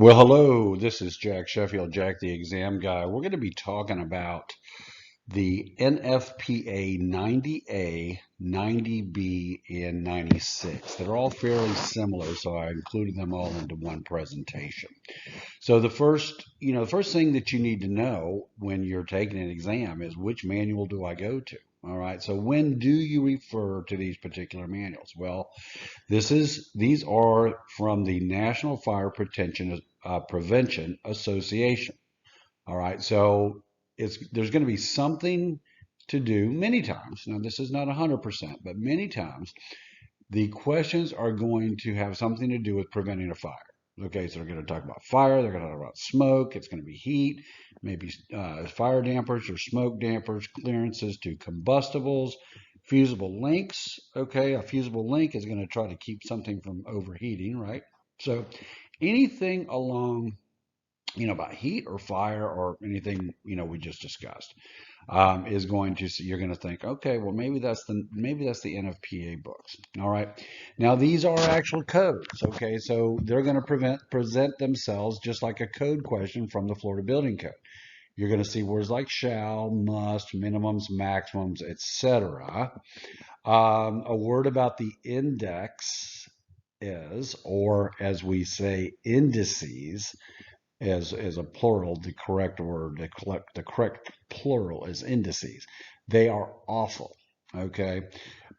Well, hello, this is Jack Sheffield, Jack the Exam Guy. We're going to be talking about the NFPA 90A, 90B, and 96. They're all fairly similar, so I included them all into one presentation. So the first thing that you need to know when you're taking an exam is which manual do I go to? All right, so when do you refer to these particular manuals? Well, these are from the National Fire Prevention Association. All right, so there's going to be something to do many times. Now, this is not 100%, but many times the questions are going to have something to do with preventing a fire. Okay, so they're going to talk about fire, they're going to talk about smoke, it's going to be heat, maybe fire dampers or smoke dampers, clearances to combustibles, fusible links. Okay, a fusible link is going to try to keep something from overheating, right? So anything along, about heat or fire or anything, we just discussed is going to you're going to think, okay, well maybe that's the NFPA books. All right, now these are actual codes. Okay, so they're going to present themselves just like a code question from the Florida Building Code. You're going to see words like shall, must, minimums, maximums, etc. A word about the index is, or as we say, indices as a plural. The correct word, the correct plural is indices. They are awful. Okay.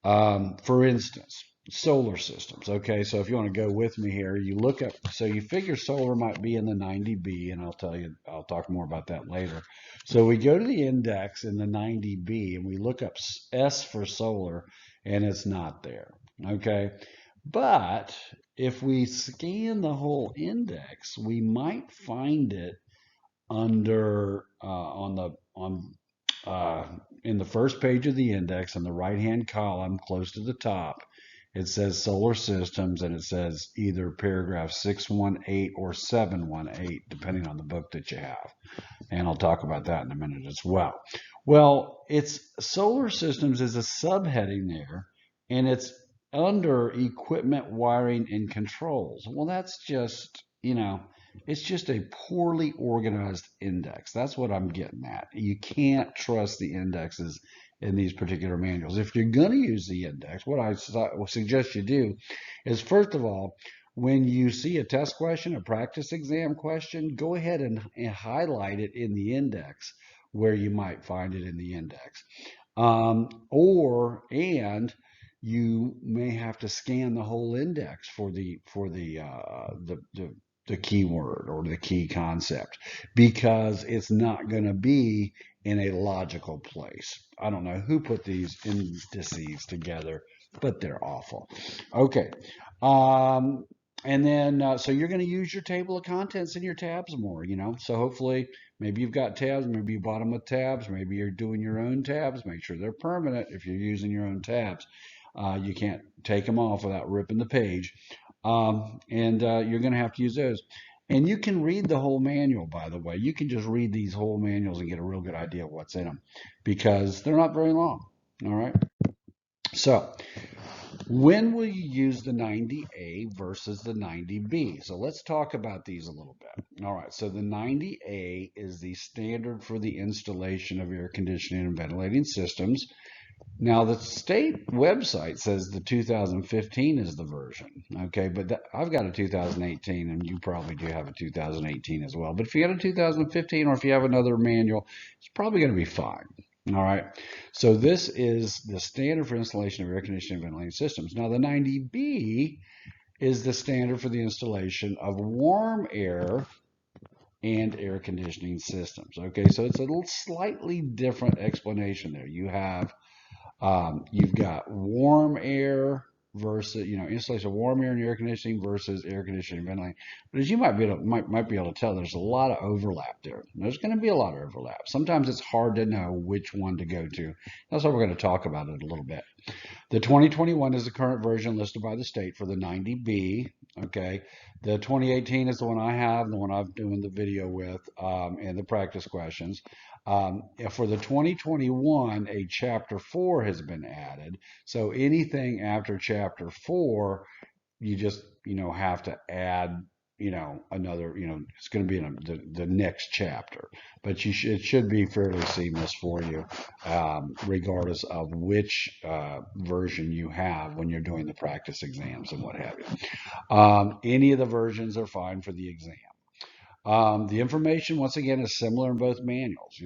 For instance, solar systems. Okay, so if you want to go with me here, you look up. So you figure solar might be in the 90B, and I'll talk more about that later. So we go to the index in the 90B, and we look up S for solar, and it's not there. Okay, but if we scan the whole index, we might find it under on the on in the first page of the index in the right hand column close to the top. It says solar systems, and it says either paragraph 618 or 718 depending on the book that you have, and I'll talk about that in a minute as well. Well, it's solar systems is a subheading there, and it's under equipment, wiring, and controls. Well, that's just, it's just a poorly organized index. That's what I'm getting at. You can't trust the indexes in these particular manuals. If you're going to use the index, what I suggest you do is, first of all, when you see a test question, a practice exam question, go ahead and highlight it in the index where you might find it in the index. And you may have to scan the whole index for the keyword or the key concept, because it's not going to be in a logical place. I don't know who put these indices together, but they're awful. Okay. Um, and then, so you're going to use your table of contents in your tabs more, So hopefully, maybe you've got tabs, maybe you bought them with tabs, maybe you're doing your own tabs. Make sure they're permanent if you're using your own tabs. You can't take them off without ripping the page. And you're going to have to use those. And you can read the whole manual, by the way. You can just read these whole manuals and get a real good idea of what's in them, because they're not very long. All right. So, when will you use the 90A versus the 90B? So let's talk about these a little bit. All right, so the 90A is the standard for the installation of air conditioning and ventilating systems. Now, the state website says the 2015 is the version, okay, but I've got a 2018, and you probably do have a 2018 as well. But if you got a 2015, or if you have another manual, it's probably going to be fine. All right, so this is the standard for installation of air conditioning and ventilating systems. Now, the 90B is the standard for the installation of warm air and air conditioning systems. Okay, so it's a little slightly different explanation there. You've got warm air versus, installation of warm air and air conditioning versus air conditioning and ventilating. But as you might be able to tell, there's a lot of overlap there. There's going to be a lot of overlap. Sometimes it's hard to know which one to go to. That's why we're going to talk about it a little bit. The 2021 is the current version listed by the state for the 90B. Okay. The 2018 is the one I have, the one I'm doing the video with, and the practice questions. For the 2021, a chapter 4 has been added. So anything after chapter 4, you just, have to add another, it's going to be in the next chapter, but it should be fairly seamless for you, regardless of which version you have when you're doing the practice exams and what have you. Any of the versions are fine for the exam. The information, once again, is similar in both manuals.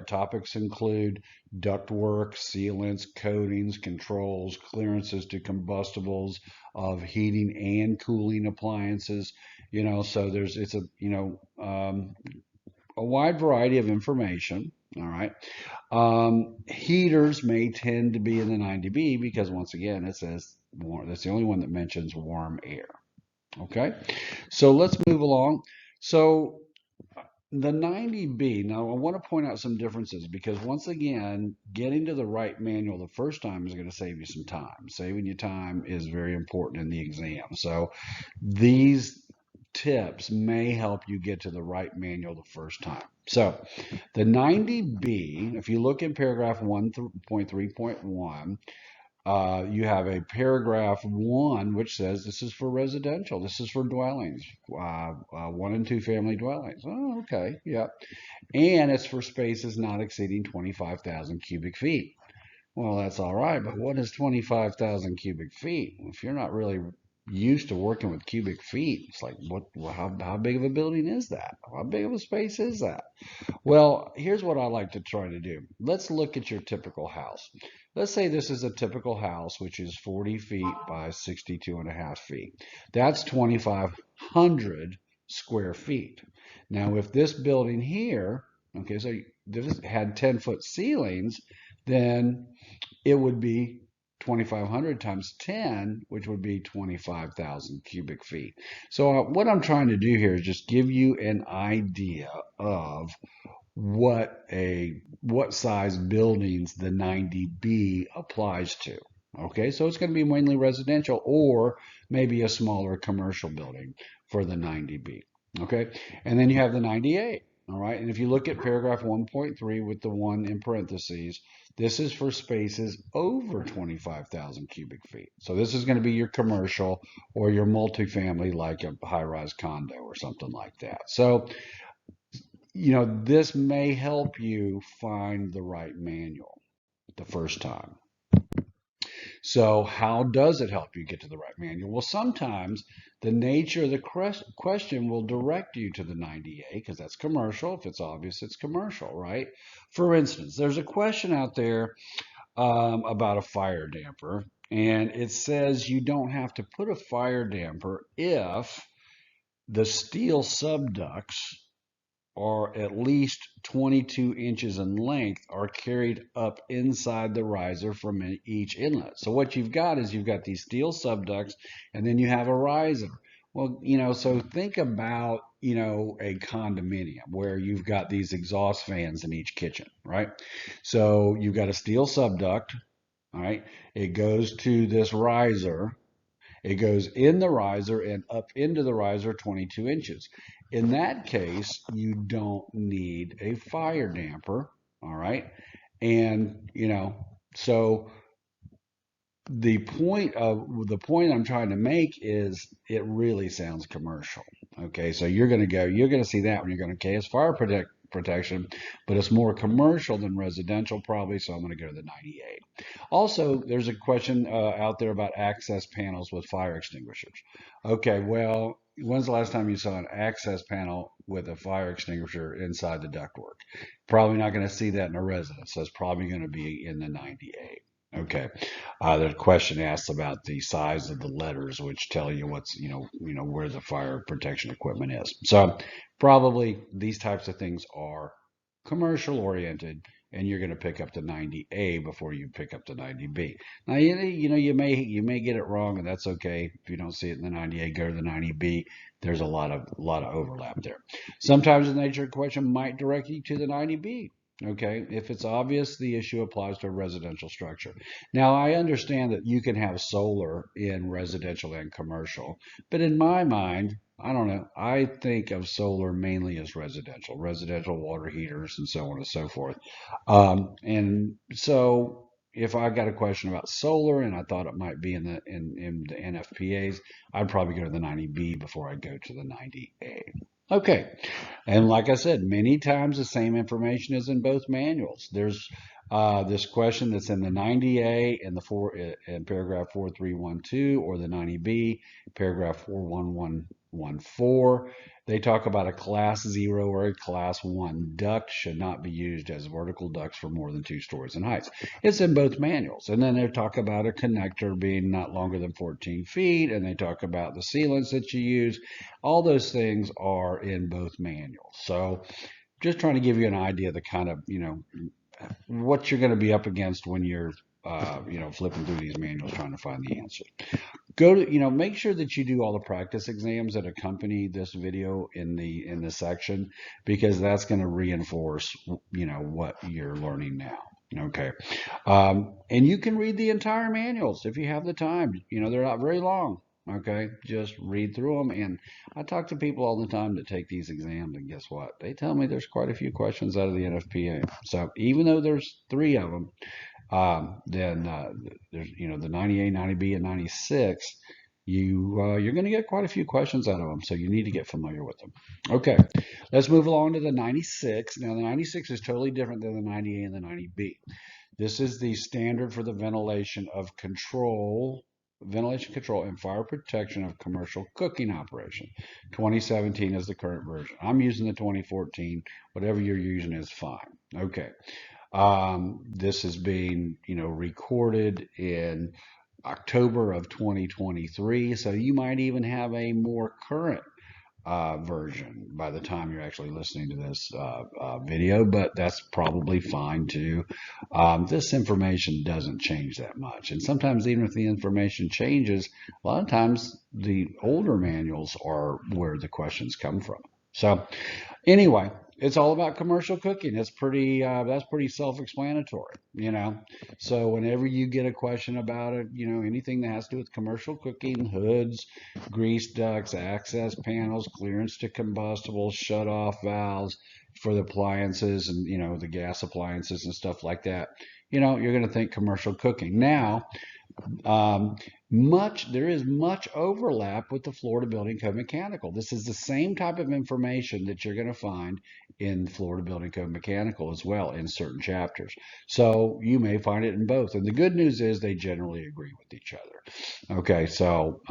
Topics include ductwork, sealants, coatings, controls, clearances to combustibles of heating and cooling appliances. So it's a wide variety of information. All right. Heaters may tend to be in the 90B because, once again, it says warm. That's the only one that mentions warm air. Okay. So let's move along. So the 90B, now I want to point out some differences because, once again, getting to the right manual the first time is going to save you some time. Saving you time is very important in the exam. So these tips may help you get to the right manual the first time. So the 90B, if you look in paragraph 1.3.1, you have a paragraph 1 which says this is for residential. This is for dwellings, 1 and 2 family dwellings. Oh, okay, yeah. And it's for spaces not exceeding 25,000 cubic feet. Well, that's all right, but what is 25,000 cubic feet? If you're not really used to working with cubic feet, it's like, how big of a building is that? How big of a space is that? Well, here's what I like to try to do. Let's look at your typical house. Let's say this is a typical house, which is 40 feet by 62.5 feet. That's 2,500 square feet. Now, if this building here, okay, so this had 10-foot ceilings, then it would be 2,500 times 10, which would be 25,000 cubic feet. So what I'm trying to do here is just give you an idea of what size buildings the 90B applies to. Okay, so it's going to be mainly residential or maybe a smaller commercial building for the 90B. Okay, and then you have the 90A. All right, and if you look at paragraph 1.3 with the 1 in parentheses, this is for spaces over 25,000 cubic feet. So this is going to be your commercial or your multifamily, like a high-rise condo or something like that. So this may help you find the right manual the first time. So how does it help you get to the right manual? Well, sometimes the nature of the question will direct you to the 90A because that's commercial. If it's obvious, it's commercial, right? For instance, there's a question out there about a fire damper, and it says you don't have to put a fire damper if the steel subducts are at least 22 inches in length are carried up inside the riser from each inlet. So what you've got is you've got these steel subducts and then you have a riser. Well, so think about, a condominium where you've got these exhaust fans in each kitchen, right? So you've got a steel subduct, all right? It goes to this riser. It goes in the riser and up into the riser 22 inches. In that case, you don't need a fire damper, all right? And, so the point I'm trying to make is it really sounds commercial. Okay, so you're going to see that when you're going to, okay, it's fire protection, but it's more commercial than residential probably, so I'm going to go to the 98. Also, there's a question out there about access panels with fire extinguishers. Okay, well, when's the last time you saw an access panel with a fire extinguisher inside the ductwork? Probably not going to see that in a residence, so it's probably going to be in the 98. Okay. The question asks about the size of the letters, which tell you what's, where the fire protection equipment is. So probably these types of things are commercial oriented, and you're going to pick up the 90A before you pick up the 90B. Now, you may get it wrong, and that's okay. If you don't see it in the 90A, go to the 90B. There's a lot of overlap there. Sometimes the nature of the question might direct you to the 90B. Okay, if it's obvious, the issue applies to a residential structure. Now, I understand that you can have solar in residential and commercial, but in my mind, I don't know, I think of solar mainly as residential water heaters and so on and so forth. And so if I got a question about solar and I thought it might be in the NFPAs, I'd probably go to the 90B before I go to the 90A. Okay, and like I said, many times the same information is in both manuals. There's this question that's in the 90A in in paragraph 4312 or the 90B, paragraph 41114. They talk about a class 0 or a class 1 duct should not be used as vertical ducts for more than 2 stories in height. It's in both manuals. And then they talk about a connector being not longer than 14 feet, and they talk about the sealants that you use. All those things are in both manuals. So just trying to give you an idea of the kind of, what you're going to be up against when you're, flipping through these manuals trying to find the answer. Go to, make sure that you do all the practice exams that accompany this video in the section, because that's going to reinforce, what you're learning now. Okay. And you can read the entire manuals if you have the time. They're not very long. Okay. Just read through them. And I talk to people all the time that take these exams, and guess what? They tell me there's quite a few questions out of the NFPA. So even though there's 3 of them, then there's the 90A, 90B, and 96. You're going to get quite a few questions out of them, so you need to get familiar with them. Okay, let's move along to the 96. Now the 96 is totally different than the 90A and the 90B. This is the standard for the ventilation control and fire protection of commercial cooking operation. 2017 is the current version. I'm using the 2014. Whatever you're using is fine. Okay. This is being, recorded in October of 2023, so you might even have a more current version by the time you're actually listening to this video, but that's probably fine too. This information doesn't change that much, and sometimes even if the information changes, a lot of times the older manuals are where the questions come from. So anyway, it's all about commercial cooking. It's that's pretty self-explanatory, So whenever you get a question about it, anything that has to do with commercial cooking, hoods, grease ducts, access panels, clearance to combustibles, shut-off valves for the appliances and, the gas appliances and stuff like that, you're going to think commercial cooking. Now, there is much overlap with the Florida Building Code Mechanical. This is the same type of information that you're going to find in Florida Building Code Mechanical as well in certain chapters. So you may find it in both. And the good news is they generally agree with each other. Okay, so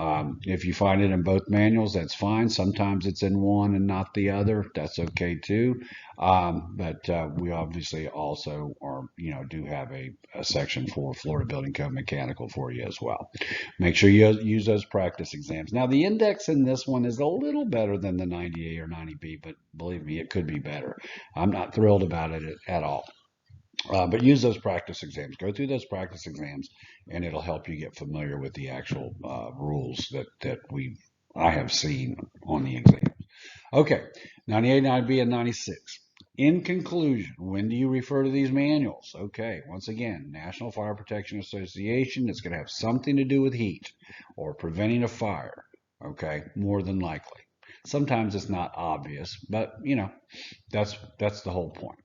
if you find it in both manuals, that's fine. Sometimes it's in one and not the other. That's okay too. But we obviously also do have a section for Florida Building Code Mechanical for you as well. Make sure you use those practice exams. Now, the index in this one is a little better than the 90A or 90B, but believe me, it could be better. I'm not thrilled about it at all. But use those practice exams. Go through those practice exams, and it'll help you get familiar with the actual rules that I have seen on the exam. Okay, 98, 90B, and 96. In conclusion, when do you refer to these manuals? Okay, once again, National Fire Protection Association. It's going to have something to do with heat or preventing a fire. Okay, more than likely. Sometimes it's not obvious, but that's the whole point.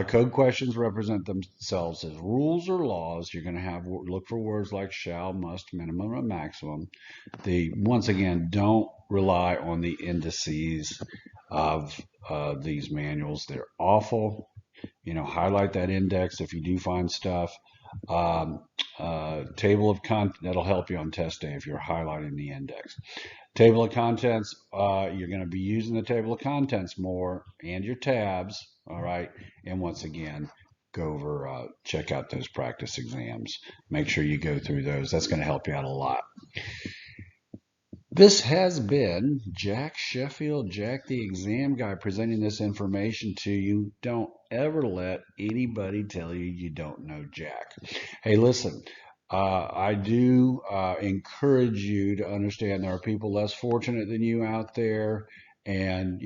Code questions represent themselves as rules or laws. You're going to look for words like shall, must, minimum, and maximum. Once again, don't rely on the indices of these manuals. They're awful. Highlight that index if you do find stuff. Table of content, that'll help you on test day if you're highlighting the index. Table of contents, you're going to be using the table of contents more and your tabs, all right? And once again, go over, check out those practice exams. Make sure you go through those. That's going to help you out a lot. This has been Jack Sheffield, Jack the Exam Guy, presenting this information to you. Don't ever let anybody tell you you don't know Jack. Hey, listen, I do encourage you to understand there are people less fortunate than you out there, and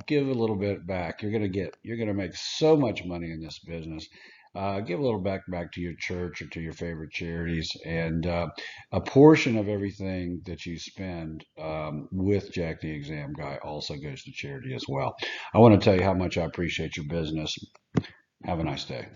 give a little bit back. You're gonna make so much money in this business. Give a little back to your church or to your favorite charities, and a portion of everything that you spend with Jack the Exam Guy also goes to charity as well. I want to tell you how much I appreciate your business. Have a nice day.